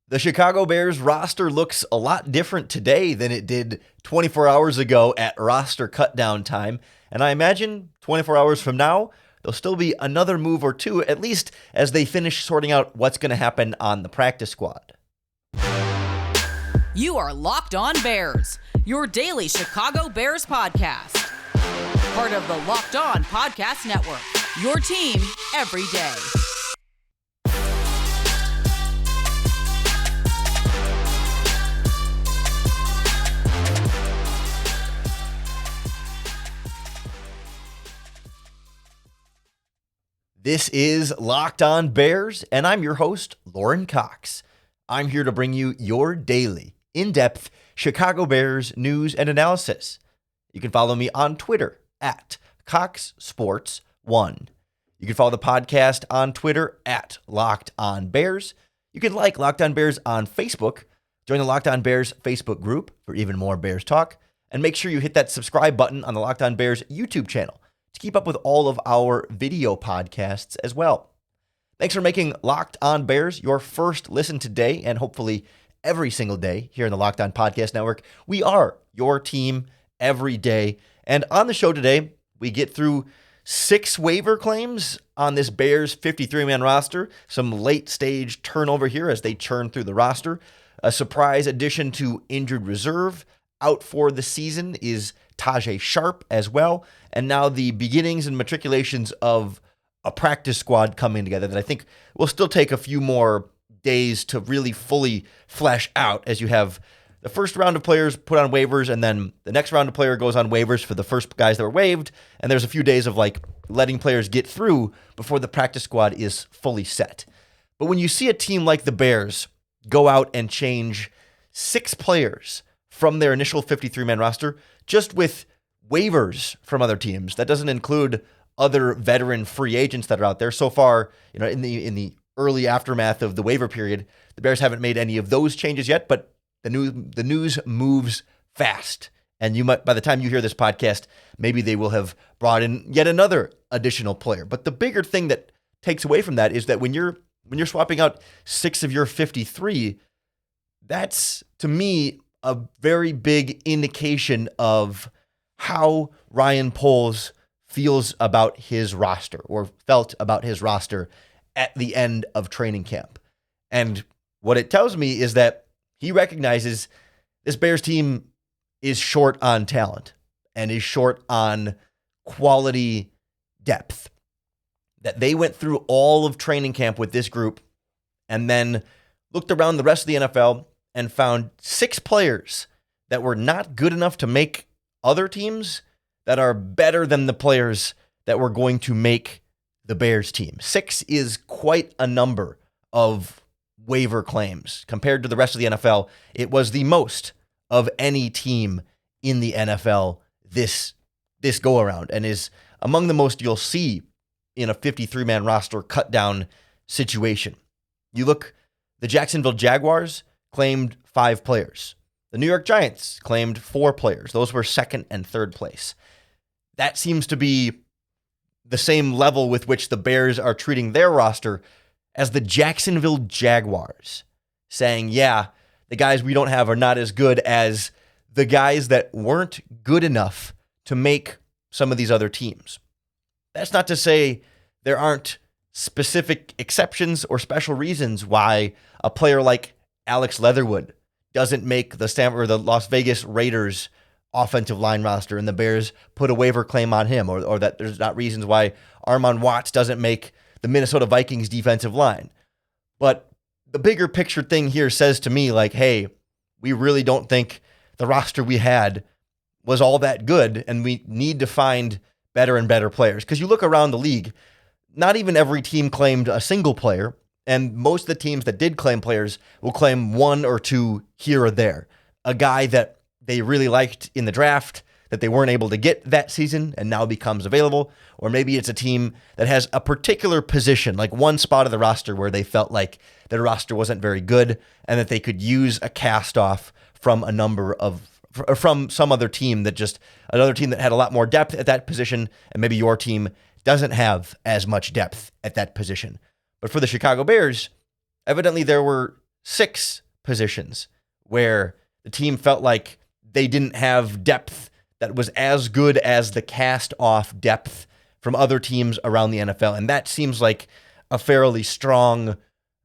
The Chicago Bears roster looks a lot different today than it did 24 hours ago at roster cutdown time. And I imagine 24 hours from now, there'll still be another move or two, at least as they finish sorting out what's going to happen on the practice squad. You are Locked On Bears, your daily Chicago Bears podcast. Part of the Locked On Podcast Network, your team every day. This is Locked On Bears, and I'm your host, Lorin Cox. I'm here to bring you your daily, in-depth Chicago Bears news and analysis. You can follow me on Twitter at CoxSports1. You can follow the podcast on Twitter at Locked On Bears. You can like Locked On Bears on Facebook. Join the Locked On Bears Facebook group for even more Bears talk. And make sure you hit that subscribe button on the Locked On Bears YouTube channel to keep up with all of our video podcasts as well. Thanks for making Locked On Bears your first listen today, and hopefully every single day here in the Locked On Podcast Network. We are your team every day. And on the show today, we get through 6 waiver claims on this Bears 53-man roster, some late-stage turnover here as they churn through the roster, a surprise addition to injured reserve. Out for the season is Taj Sharp as well, and now the beginnings and matriculations of a practice squad coming together that I think will still take a few more days to really fully flesh out, as you have the first round of players put on waivers, and then the next round of player goes on waivers for the first guys that were waived, and there's a few days of like letting players get through before the practice squad is fully set. But when you see a team like the Bears go out and change 6 players from their initial 53-man roster, just with waivers from other teams, that doesn't include other veteran free agents that are out there. So far, in the early aftermath of the waiver period, the Bears haven't made any of those changes yet, but the news moves fast. And you might, by the time you hear this podcast, maybe they will have brought in yet another additional player. But the bigger thing that takes away from that is that when you're swapping out 6 of your 53, that's, to me, a very big indication of how Ryan Poles feels about his roster, or felt about his roster at the end of training camp. And what it tells me is that he recognizes this Bears team is short on talent and is short on quality depth. That they went through all of training camp with this group and then looked around the rest of the NFL and found 6 players that were not good enough to make other teams that are better than the players that were going to make the Bears team. 6 is quite a number of waiver claims. Compared to the rest of the NFL, it was the most of any team in the NFL this go-around, and is among the most you'll see in a 53-man roster cut-down situation. You look, the Jacksonville Jaguars claimed 5 players. The New York Giants claimed 4 players. Those were second and third place. That seems to be the same level with which the Bears are treating their roster as the Jacksonville Jaguars, saying, yeah, the guys we don't have are not as good as the guys that weren't good enough to make some of these other teams. That's not to say there aren't specific exceptions or special reasons why a player like Alex Leatherwood doesn't make the Las Vegas Raiders offensive line roster and the Bears put a waiver claim on him, or that there's not reasons why Armon Watts doesn't make the Minnesota Vikings defensive line. But the bigger picture thing here says to me, like, hey, we really don't think the roster we had was all that good, and we need to find better and better players. Because you look around the league, not even every team claimed a single player, and most of the teams that did claim players will claim 1 or 2 here or there. A guy that they really liked in the draft that they weren't able to get that season and now becomes available. Or maybe it's a team that has a particular position, like one spot of the roster where they felt like their roster wasn't very good and that they could use a cast off from from some other team another team that had a lot more depth at that position, and maybe your team doesn't have as much depth at that position. But for the Chicago Bears, evidently there were 6 positions where the team felt like they didn't have depth that was as good as the cast-off depth from other teams around the NFL. And that seems like a fairly strong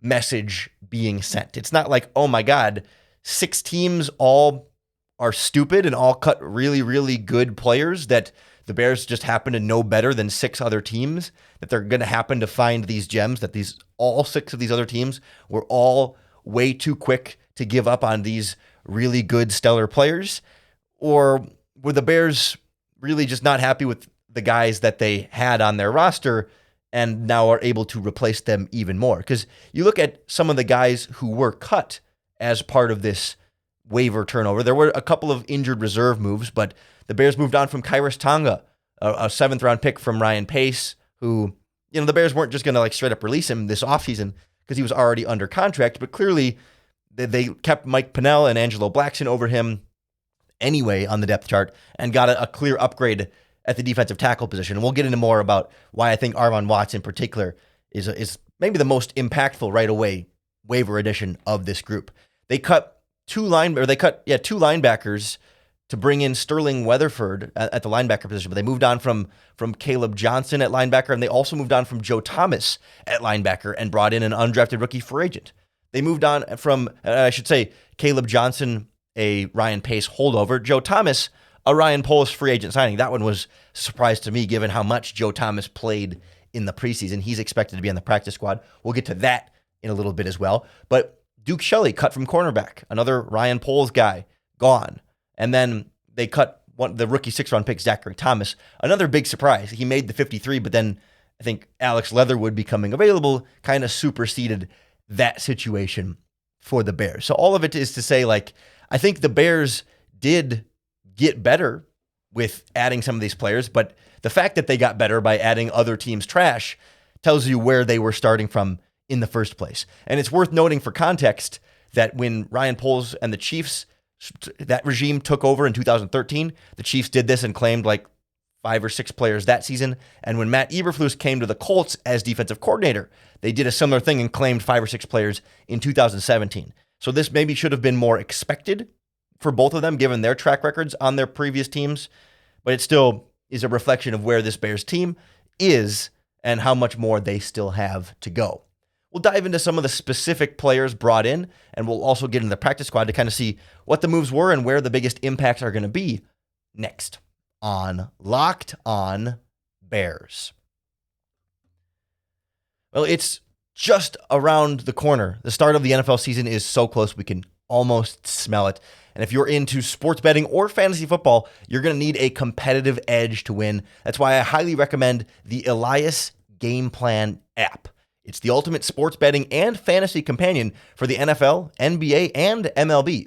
message being sent. It's not like, oh my God, 6 teams all are stupid and all cut really, really good players that the Bears just happen to know better than 6 other teams, that they're going to happen to find these gems, that all 6 of these other teams were all way too quick to give up on these really good stellar players. Or were the Bears really just not happy with the guys that they had on their roster and now are able to replace them even more? Because you look at some of the guys who were cut as part of this waiver turnover. There were a couple of injured reserve moves, but the Bears moved on from Kairos Tonga, a 7th-round pick from Ryan Pace, who, the Bears weren't just going to like straight up release him this offseason because he was already under contract, but clearly they kept Mike Pennell and Angelo Blackson over him anyway on the depth chart and got a clear upgrade at the defensive tackle position. And we'll get into more about why I think Armon Watts in particular is maybe the most impactful right away waiver addition of this group. They cut 2 linebackers to bring in Sterling Weatherford at the linebacker position, but they moved on from Caleb Johnson at linebacker, and they also moved on from Joe Thomas at linebacker and brought in an undrafted rookie free agent. They moved on from, Caleb Johnson, a Ryan Pace holdover, Joe Thomas, a Ryan Poles free agent signing. That one was a surprise to me given how much Joe Thomas played in the preseason. He's expected to be on the practice squad. We'll get to that in a little bit as well. But Duke Shelley cut from cornerback, another Ryan Poles guy, gone. And then they cut the rookie 6th-round pick, Zachary Thomas, another big surprise. He made the 53, but then I think Alex Leatherwood becoming available kind of superseded that situation for the Bears. So all of it is to say, like, I think the Bears did get better with adding some of these players, but the fact that they got better by adding other teams' trash tells you where they were starting from in the first place. And it's worth noting for context that when Ryan Poles and the Chiefs, that regime took over in 2013, the Chiefs did this and claimed like 5 or 6 players that season. And when Matt Eberflus came to the Colts as defensive coordinator, they did a similar thing and claimed 5 or 6 players in 2017. So this maybe should have been more expected for both of them, given their track records on their previous teams. But it still is a reflection of where this Bears team is and how much more they still have to go. We'll dive into some of the specific players brought in, and we'll also get into the practice squad to kind of see what the moves were and where the biggest impacts are going to be next on Locked On Bears. Well, it's just around the corner. The start of the NFL season is so close we can almost smell it. And if you're into sports betting or fantasy football, you're going to need a competitive edge to win. That's why I highly recommend the Elias Game Plan app. It's the ultimate sports betting and fantasy companion for the NFL, NBA, and MLB.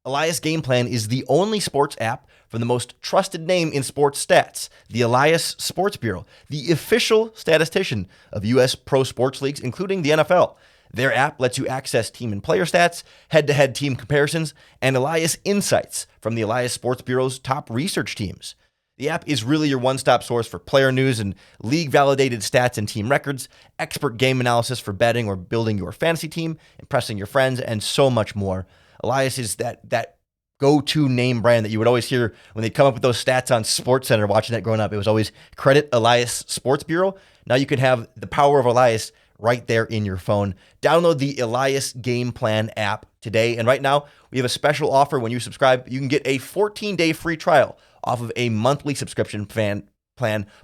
Elias Game Plan is the only sports app from the most trusted name in sports stats, the Elias Sports Bureau, the official statistician of U.S. pro sports leagues, including the NFL. Their app lets you access team and player stats, head-to-head team comparisons, and Elias insights from the Elias Sports Bureau's top research teams. The app is really your one-stop source for player news and league-validated stats and team records, expert game analysis for betting or building your fantasy team, impressing your friends, and so much more. Elias is that go-to name brand that you would always hear when they'd come up with those stats on SportsCenter watching that growing up. It was always credit Elias Sports Bureau. Now you can have the power of Elias right there in your phone. Download the Elias Game Plan app today. And right now, we have a special offer when you subscribe. You can get a 14-day free trial off of a monthly subscription plan,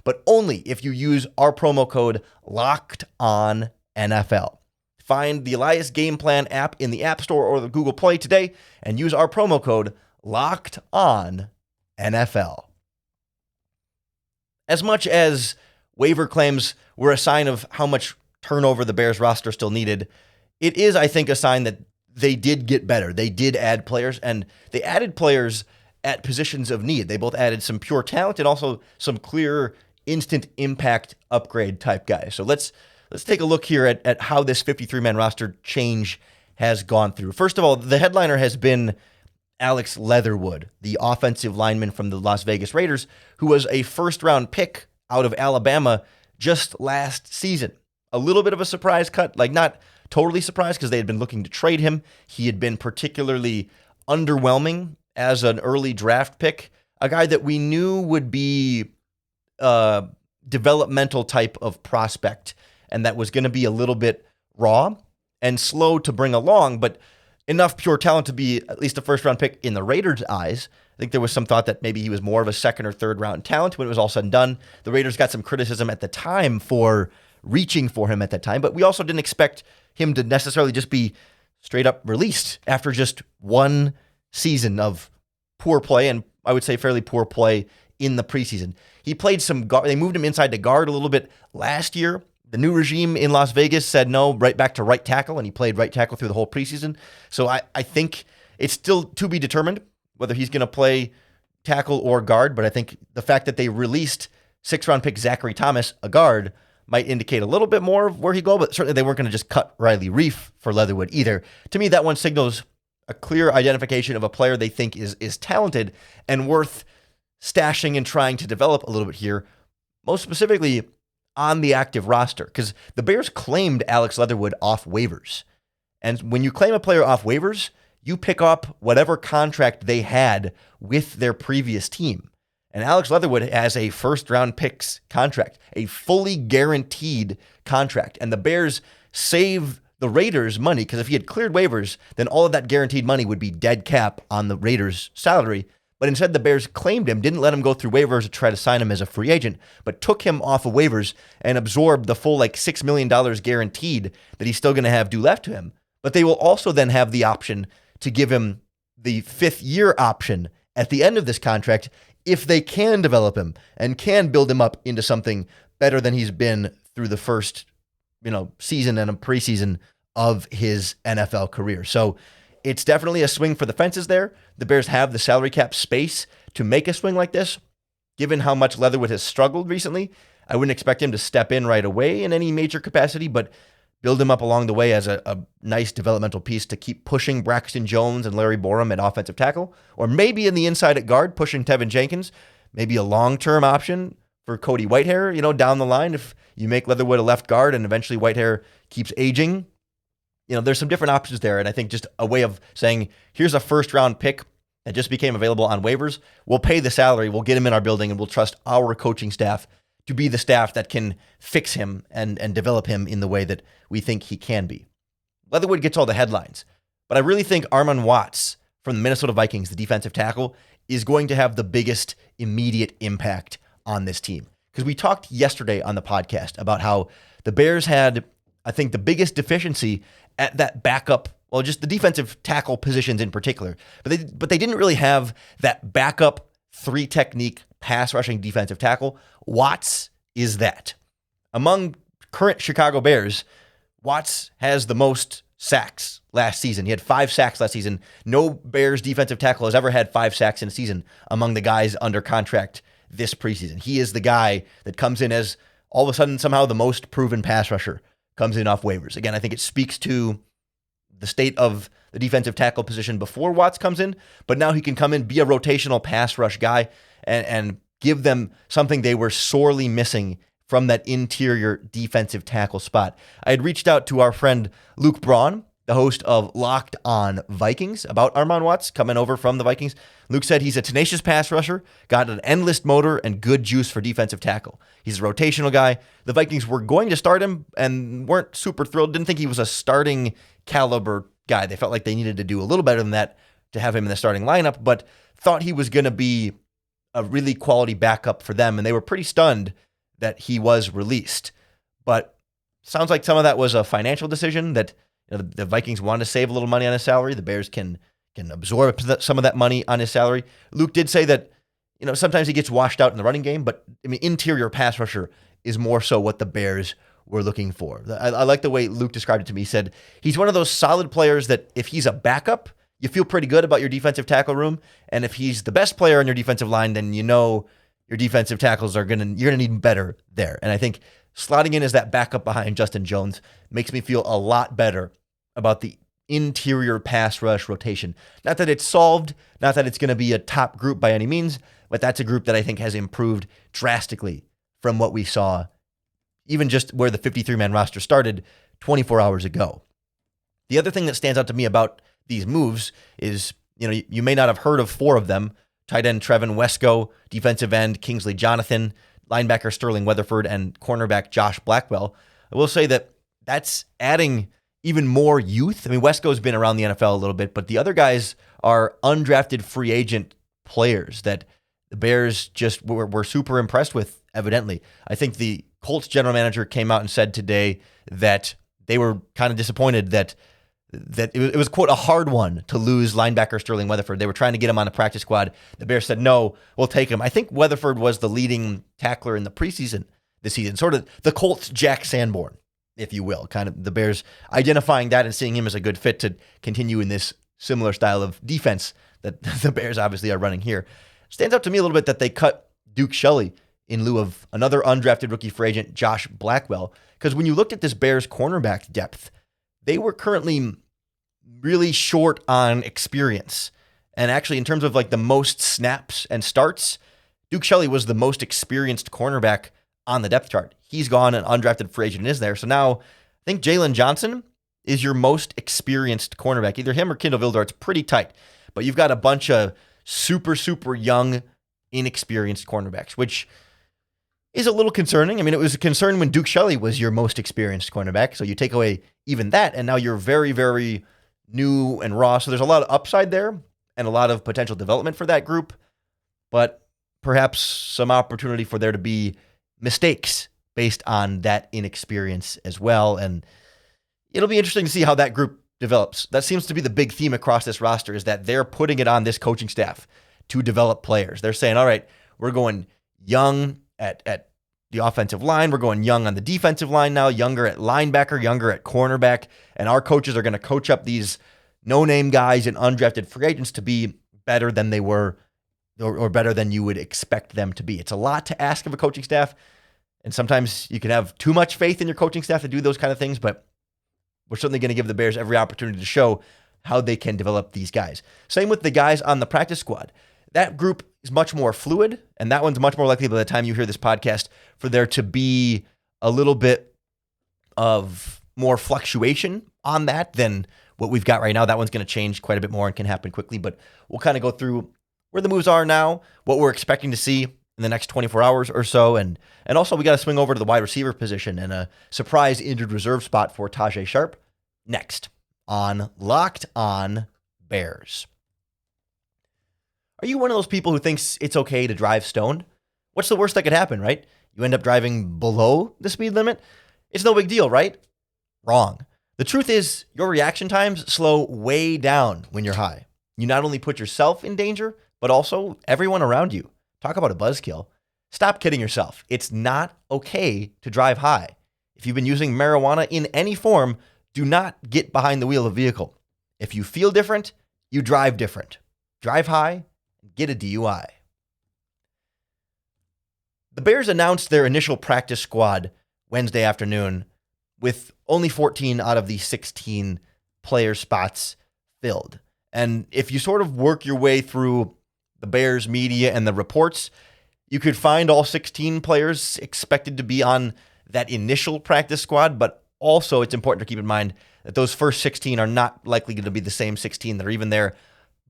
but only if you use our promo code LOCKEDONNFL. Find the Elias Game Plan app in the App Store or the Google Play today and use our promo code LOCKEDONNFL. As much as waiver claims were a sign of how much turnover the Bears roster still needed, it is, I think, a sign that they did get better. They did add players, and they added players at positions of need. They both added some pure talent and also some clear instant impact upgrade type guys. So let's take a look here at how this 53-man roster change has gone through. First of all, the headliner has been Alex Leatherwood, the offensive lineman from the Las Vegas Raiders, who was a first-round pick out of Alabama just last season. A little bit of a surprise cut, like not totally surprised because they had been looking to trade him. He had been particularly underwhelming as an early draft pick, a guy that we knew would be a developmental type of prospect and that was going to be a little bit raw and slow to bring along, but enough pure talent to be at least a first-round pick in the Raiders' eyes. I think there was some thought that maybe he was more of a second or third-round talent when it was all said and done. The Raiders got some criticism at the time for reaching for him at that time, but we also didn't expect him to necessarily just be straight-up released after just one season of poor play, and I would say fairly poor play in the preseason. He played some guard. They moved him inside to guard a little bit last year. The new regime in Las Vegas said no, right back to right tackle, and he played right tackle through the whole preseason. So I think it's still to be determined whether he's going to play tackle or guard, but I think the fact that they released 6th-round pick Zachary Thomas, a guard, might indicate a little bit more of where he go, but certainly they weren't going to just cut Riley Reif for Leatherwood either. To me, that one signals a clear identification of a player they think is talented and worth stashing and trying to develop a little bit here, most specifically on the active roster, because the Bears claimed Alex Leatherwood off waivers. And when you claim a player off waivers, you pick up whatever contract they had with their previous team. And Alex Leatherwood has a first-round picks contract, a fully guaranteed contract. And the Bears save the Raiders money, because if he had cleared waivers, then all of that guaranteed money would be dead cap on the Raiders' salary. But instead, the Bears claimed him, didn't let him go through waivers to try to sign him as a free agent, but took him off of waivers and absorbed the full $6 million guaranteed that he's still going to have due left to him. But they will also then have the option to give him the 5th-year option at the end of this contract if they can develop him and can build him up into something better than he's been through the first, season and a preseason of his NFL career. So it's definitely a swing for the fences there. The Bears have the salary cap space to make a swing like this. Given how much Leatherwood has struggled recently, I wouldn't expect him to step in right away in any major capacity, but build him up along the way as a nice developmental piece to keep pushing Braxton Jones and Larry Borum at offensive tackle, or maybe in the inside at guard, pushing Tevin Jenkins, maybe a long-term option for Cody Whitehair, down the line if you make Leatherwood a left guard and eventually Whitehair keeps aging. There's some different options there, and I think just a way of saying, here's a first-round pick that just became available on waivers. We'll pay the salary, we'll get him in our building, and we'll trust our coaching staff to be the staff that can fix him and develop him in the way that we think he can be. Leatherwood gets all the headlines, but I really think Armon Watts from the Minnesota Vikings, the defensive tackle, is going to have the biggest immediate impact on this team. Because we talked yesterday on the podcast about how the Bears had, I think, the biggest deficiency at that backup, well, just the defensive tackle positions in particular. But they didn't really have that backup 3-technique pass rushing defensive tackle. Watts is that. Among current Chicago Bears, Watts has the most sacks last season. He had 5 sacks last season. No Bears defensive tackle has ever had 5 sacks in a season among the guys under contract this preseason. He is the guy that comes in as all of a sudden somehow the most proven pass rusher comes in off waivers. Again, I think it speaks to the state of the defensive tackle position before Watts comes in, but now he can come in, be a rotational pass rush guy, and give them something they were sorely missing from that interior defensive tackle spot. I had reached out to our friend Luke Braun, the host of Locked On Vikings, about Armon Watts coming over from the Vikings. Luke said he's a tenacious pass rusher, got an endless motor, and good juice for defensive tackle. He's a rotational guy. The Vikings were going to start him and weren't super thrilled, didn't think he was a starting caliber guy. They felt like they needed to do a little better than that to have him in the starting lineup, but thought he was going to be a really quality backup for them, and they were pretty stunned that he was released. But sounds like some of that was a financial decision that the Vikings wanted to save a little money on his salary. The Bears can absorb some of that money on his salary. Luke did say that sometimes he gets washed out in the running game, but interior pass rusher is more so what the Bears were looking for. I like the way Luke described it to me. He said he's one of those solid players that if he's a backup, you feel pretty good about your defensive tackle room, and if he's the best player on your defensive line, then your defensive tackles you're gonna need better there. And I think slotting in as that backup behind Justin Jones makes me feel a lot better about the interior pass rush rotation. Not that it's solved, not that it's going to be a top group by any means, but that's a group that I think has improved drastically from what we saw, even just where the 53-man roster started 24 hours ago. The other thing that stands out to me about these moves is, you may not have heard of 4 of them: tight end Trevin Wesco, defensive end Kingsley Jonathan, linebacker Sterling Weatherford, and cornerback Josh Blackwell. I will say that that's adding even more youth. I mean, Wesco's been around the NFL a little bit, but the other guys are undrafted free agent players that the Bears just were super impressed with, evidently. I think the Colts general manager came out and said today that they were kind of disappointed that it was, quote, a hard one to lose linebacker Sterling Weatherford. They were trying to get him on the practice squad. The Bears said, no, we'll take him. I think Weatherford was the leading tackler in the preseason this season, sort of the Colts Jack Sanborn, if you will. Kind of the Bears identifying that and seeing him as a good fit to continue in this similar style of defense that the Bears obviously are running here. Stands out to me a little bit that they cut Duke Shelley in lieu of another undrafted rookie free agent, Josh Blackwell, because when you looked at this Bears cornerback depth, they were currently really short on experience. And actually, in terms of like the most snaps and starts, Duke Shelley was the most experienced cornerback on the depth chart. He's gone, an undrafted free agent is there. So now I think Jalen Johnson is your most experienced cornerback. Either him or Kindle Vildor. It's pretty tight. But you've got a bunch of super young, inexperienced cornerbacks, which is a little concerning. I mean, it was a concern when Duke Shelley was your most experienced cornerback. So you take away even that, and now you're very, very new and raw. So there's a lot of upside there and a lot of potential development for that group, but perhaps some opportunity for there to be mistakes based on that inexperience as well. And it'll be interesting to see how that group develops. That seems to be the big theme across this roster, is that they're putting it on this coaching staff to develop players. They're saying, all right, we're going young at the offensive line. We're going young on the defensive line now, younger at linebacker, younger at cornerback. And our coaches are going to coach up these no-name guys and undrafted free agents to be better than they were or better than you would expect them to be. It's a lot to ask of a coaching staff. And sometimes you can have too much faith in your coaching staff to do those kind of things, but we're certainly going to give the Bears every opportunity to show how they can develop these guys. Same with the guys on the practice squad. That group is much more fluid, and that one's much more likely by the time you hear this podcast for there to be a little bit of more fluctuation on that than what we've got right now. That one's going to change quite a bit more and can happen quickly, but we'll kind of go through where the moves are now, what we're expecting to see in the next 24 hours or so, and also we got to swing over to the wide receiver position and a surprise injured reserve spot for Taj Sharp next on Locked On Bears. Are you one of those people who thinks it's okay to drive stoned? What's the worst that could happen, right? You end up driving below the speed limit? It's no big deal, right? Wrong. The truth is, your reaction times slow way down when you're high. You not only put yourself in danger, but also everyone around you. Talk about a buzzkill. Stop kidding yourself. It's not okay to drive high. If you've been using marijuana in any form, do not get behind the wheel of a vehicle. If you feel different, you drive different. Drive high, get a DUI. The Bears announced their initial practice squad Wednesday afternoon with only 14 out of the 16 player spots filled. And if you sort of work your way through the Bears media and the reports, you could find all 16 players expected to be on that initial practice squad, but also it's important to keep in mind that those first 16 are not likely going to be the same 16 that are even there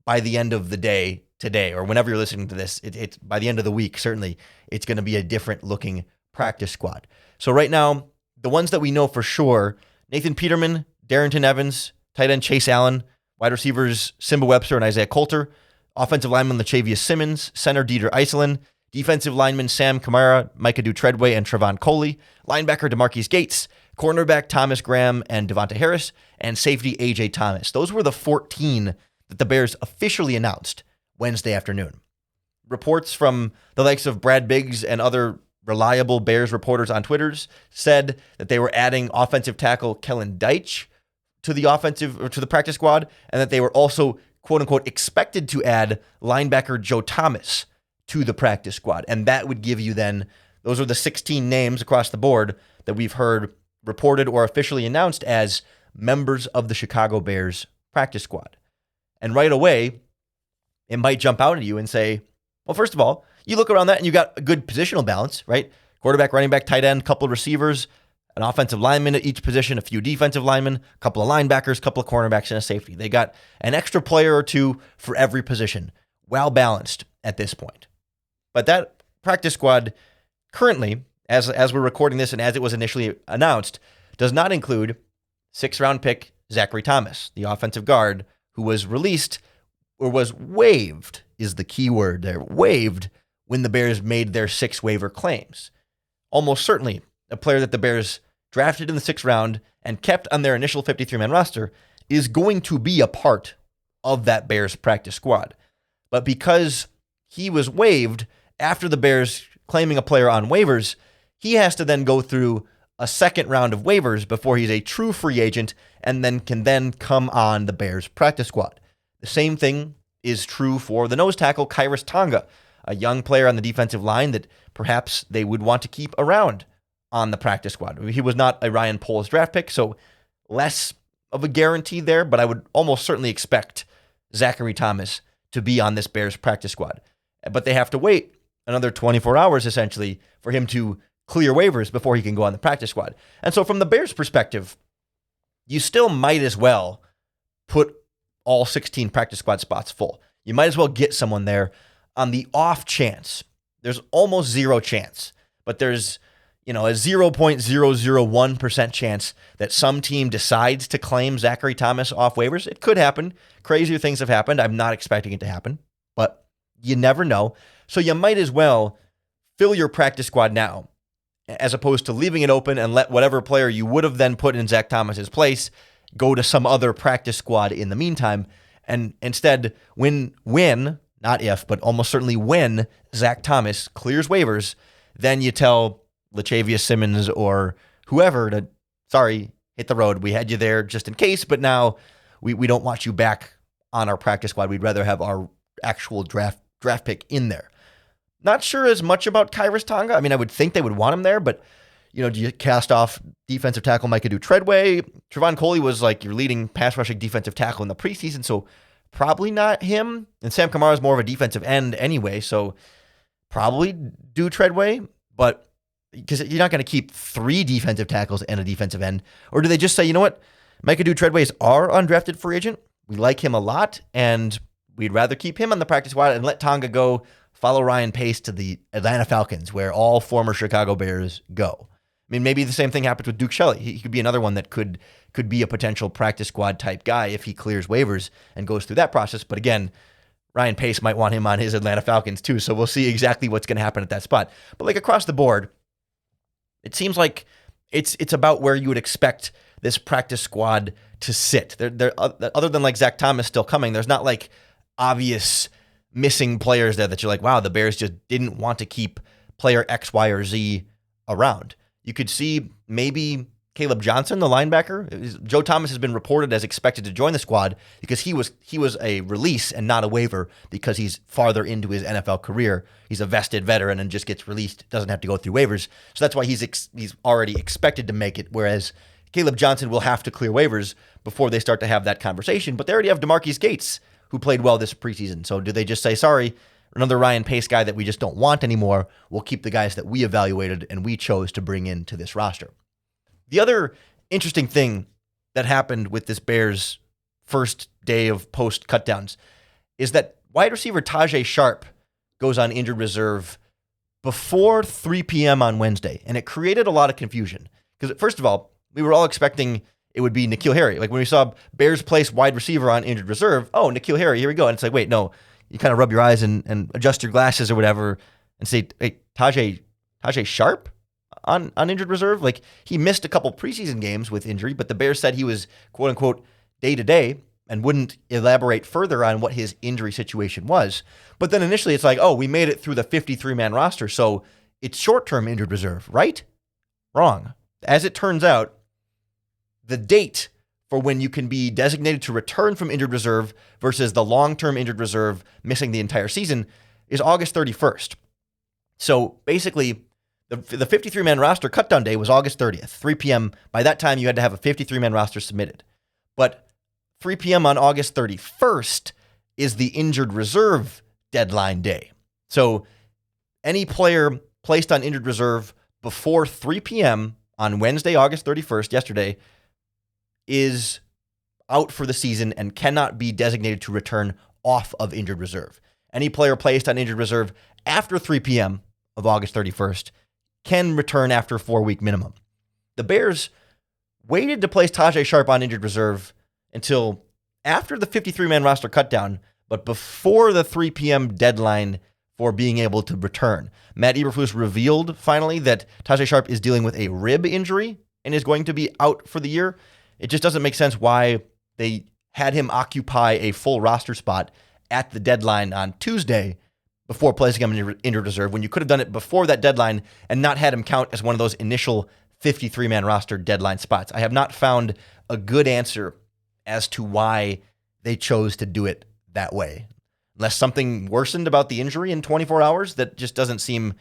by the end of the day today, or whenever you're listening to this. It's by the end of the week, certainly, it's going to be a different looking practice squad. So right now, the ones that we know for sure: Nathan Peterman, Darrington Evans, tight end Chase Allen, wide receivers Simba Webster and Isaiah Coulter, offensive lineman Lachavious Simmons, center Dieter Iselin, defensive lineman Sam Kamara, Micah Treadway, and Trevon Coley, linebacker DeMarquise Gates, cornerback Thomas Graham and Devontae Harris, and safety A.J. Thomas. Those were the 14 that the Bears officially announced Wednesday afternoon. Reports from the likes of Brad Biggs and other reliable Bears reporters on Twitter said that they were adding offensive tackle Kellen Deitch to the practice squad, and that they were also, quote unquote, expected to add linebacker Joe Thomas to the practice squad. And that would give you then, those are the 16 names across the board that we've heard reported or officially announced as members of the Chicago Bears practice squad. And right away, it might jump out at you and say, well, first of all, you look around that and you got a good positional balance, right? Quarterback, running back, tight end, couple of receivers. an offensive lineman at each position, a few defensive linemen, a couple of linebackers, a couple of cornerbacks, and a safety. They got an extra player or two for every position. Well balanced at this point. But that practice squad currently, as we're recording this and as it was initially announced, does not include 6th-round pick Zachary Thomas, the offensive guard, who was released or was waived, is the key word there, waived when the Bears made their 6 waiver claims. Almost certainly a player that the Bears drafted in the 6th round and kept on their initial 53-man roster is going to be a part of that Bears practice squad. But because he was waived after the Bears claiming a player on waivers, he has to then go through a second round of waivers before he's a true free agent and then can come on the Bears practice squad. The same thing is true for the nose tackle, Khyiris Tonga, a young player on the defensive line that perhaps they would want to keep around on the practice squad. He was not a Ryan Poles draft pick, so less of a guarantee there, but I would almost certainly expect Zachary Thomas to be on this Bears practice squad. But they have to wait another 24 hours, essentially, for him to clear waivers before he can go on the practice squad. And so from the Bears' perspective, you still might as well put all 16 practice squad spots full. You might as well get someone there on the off chance. There's almost zero chance, but there's a 0.001% chance that some team decides to claim Zachary Thomas off waivers. It could happen. Crazier things have happened. I'm not expecting it to happen, but you never know. So you might as well fill your practice squad now, as opposed to leaving it open and let whatever player you would have then put in Zach Thomas's place go to some other practice squad in the meantime. And instead, when, not if, but almost certainly when Zach Thomas clears waivers, then you tell Latavius Simmons or whoever to, sorry, hit the road. We had you there just in case, but now we don't want you back on our practice squad. We'd rather have our actual draft pick in there. Not sure as much about Khyiris Tonga. I mean, I would think they would want him there, but do you cast off defensive tackle Micah Treadway? Trevon Coley was like your leading pass rushing defensive tackle in the preseason, so probably not him. And Sam Kamara is more of a defensive end anyway, so probably do Treadway, but because you're not going to keep 3 defensive tackles and a defensive end. Or do they just say, you know what, Micah Treadway is our undrafted free agent. We like him a lot, and we'd rather keep him on the practice squad and let Tonga go follow Ryan Pace to the Atlanta Falcons, where all former Chicago Bears go. I mean, maybe the same thing happens with Duke Shelley. He could be another one that could be a potential practice squad type guy if he clears waivers and goes through that process. But again, Ryan Pace might want him on his Atlanta Falcons too, so we'll see exactly what's going to happen at that spot. But like across the board, it seems like it's about where you would expect this practice squad to sit. They're other than like Zach Thomas still coming, there's not like obvious missing players there that you're like, wow, the Bears just didn't want to keep player X, Y, or Z around. You could see maybe Caleb Johnson, the linebacker. Joe Thomas has been reported as expected to join the squad because he was a release and not a waiver because he's farther into his NFL career. He's a vested veteran and just gets released, doesn't have to go through waivers. So that's why he's already expected to make it, whereas Caleb Johnson will have to clear waivers before they start to have that conversation. But they already have DeMarquise Gates, who played well this preseason. So do they just say, sorry, another Ryan Pace guy that we just don't want anymore, we'll keep the guys that we evaluated and we chose to bring into this roster? The other interesting thing that happened with this Bears first day of post cutdowns is that wide receiver Taj Sharp goes on injured reserve before 3 p.m. on Wednesday, and it created a lot of confusion. Because first of all, we were all expecting it would be N'Keal Harry. Like when we saw Bears place wide receiver on injured reserve, oh, N'Keal Harry, here we go. And it's like, wait, no, you kind of rub your eyes and adjust your glasses or whatever and say, hey, Taj Sharp on injured reserve? Like he missed a couple preseason games with injury, but the Bears said he was quote unquote day to day and wouldn't elaborate further on what his injury situation was. But then initially it's like, oh, we made it through the 53-man roster, so it's short-term injured reserve, right? Wrong. As it turns out, the date for when you can be designated to return from injured reserve versus the long-term injured reserve missing the entire season is August 31st. So basically, the 53-man roster cutdown day was August 30th, 3 p.m. By that time, you had to have a 53-man roster submitted. But 3 p.m. on August 31st is the injured reserve deadline day. So any player placed on injured reserve before 3 p.m. on Wednesday, August 31st, yesterday, is out for the season and cannot be designated to return off of injured reserve. Any player placed on injured reserve after 3 p.m. of August 31st can return after a 4-week minimum. The Bears waited to place Taj Sharp on injured reserve until after the 53-man roster cutdown, but before the 3 p.m. deadline for being able to return. Matt Eberflus revealed finally that Taj Sharp is dealing with a rib injury and is going to be out for the year. It just doesn't make sense why they had him occupy a full roster spot at the deadline on Tuesday before placing him in injured reserve when you could have done it before that deadline and not had him count as one of those initial 53-man roster deadline spots. I have not found a good answer as to why they chose to do it that way. Unless something worsened about the injury in 24 hours, that just doesn't seem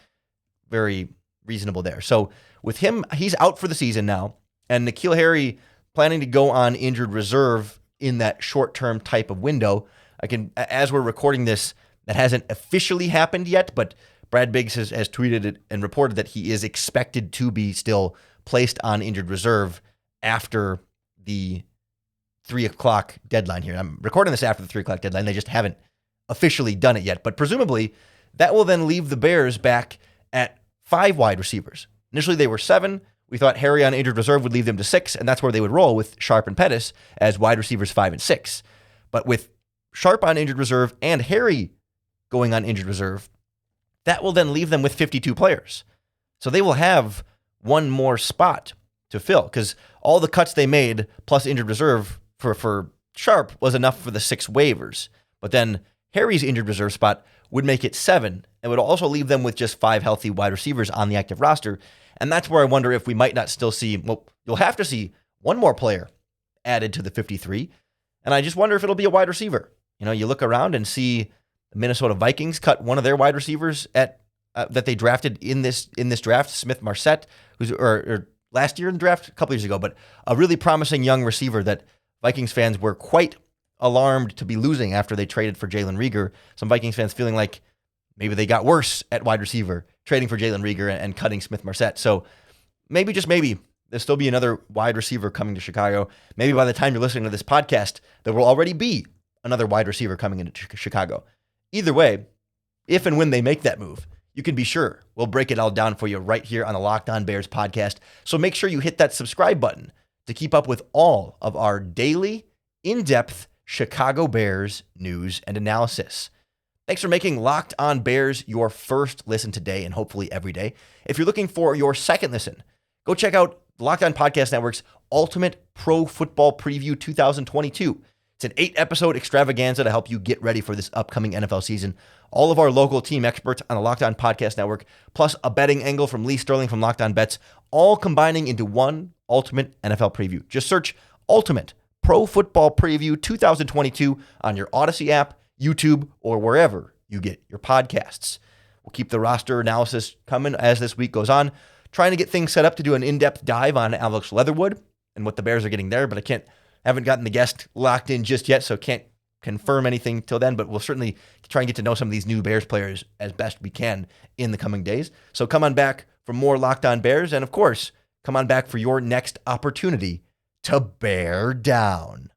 very reasonable there. So with him, he's out for the season now, and N'Keal Harry planning to go on injured reserve in that short-term type of window. As we're recording this, that hasn't officially happened yet, but Brad Biggs has tweeted it and reported that he is expected to be still placed on injured reserve after the 3 o'clock deadline here. I'm recording this after the 3 o'clock deadline. They just haven't officially done it yet, but presumably that will then leave the Bears back at 5 wide receivers. Initially they were 7. We thought Harry on injured reserve would leave them to 6, and that's where they would roll with Sharp and Pettis as wide receivers 5 and 6. But with Sharp on injured reserve and Harry going on injured reserve, that will then leave them with 52 players. So they will have one more spot to fill because all the cuts they made plus injured reserve for Sharp was enough for the 6 waivers. But then Harry's injured reserve spot would make it 7 and would also leave them with just 5 healthy wide receivers on the active roster. And that's where I wonder if we might not still see, you'll have to see one more player added to the 53. And I just wonder if it'll be a wide receiver. You look around and see the Minnesota Vikings cut one of their wide receivers that they drafted in this draft, Smith Marset, who's or last year in the draft, a couple years ago, but a really promising young receiver that Vikings fans were quite alarmed to be losing after they traded for Jalen Reagor. Some Vikings fans feeling like maybe they got worse at wide receiver, trading for Jalen Reagor and cutting Smith Marset. So maybe, just maybe, there'll still be another wide receiver coming to Chicago. Maybe by the time you're listening to this podcast, there will already be another wide receiver coming into Chicago. Either way, if and when they make that move, you can be sure we'll break it all down for you right here on the Locked On Bears podcast. So make sure you hit that subscribe button to keep up with all of our daily, in-depth Chicago Bears news and analysis. Thanks for making Locked On Bears your first listen today and hopefully every day. If you're looking for your second listen, go check out Locked On Podcast Network's Ultimate Pro Football Preview 2022. It's an 8-episode extravaganza to help you get ready for this upcoming NFL season. All of our local team experts on the Locked On Podcast Network, plus a betting angle from Lee Sterling from Locked On Bets, all combining into one ultimate NFL preview. Just search Ultimate Pro Football Preview 2022 on your Odyssey app, YouTube, or wherever you get your podcasts. We'll keep the roster analysis coming as this week goes on, trying to get things set up to do an in-depth dive on Alex Leatherwood and what the Bears are getting there, but haven't gotten the guest locked in just yet, so can't confirm anything till then, but we'll certainly try and get to know some of these new Bears players as best we can in the coming days. So come on back for more Locked On Bears, and of course, come on back for your next opportunity to bear down.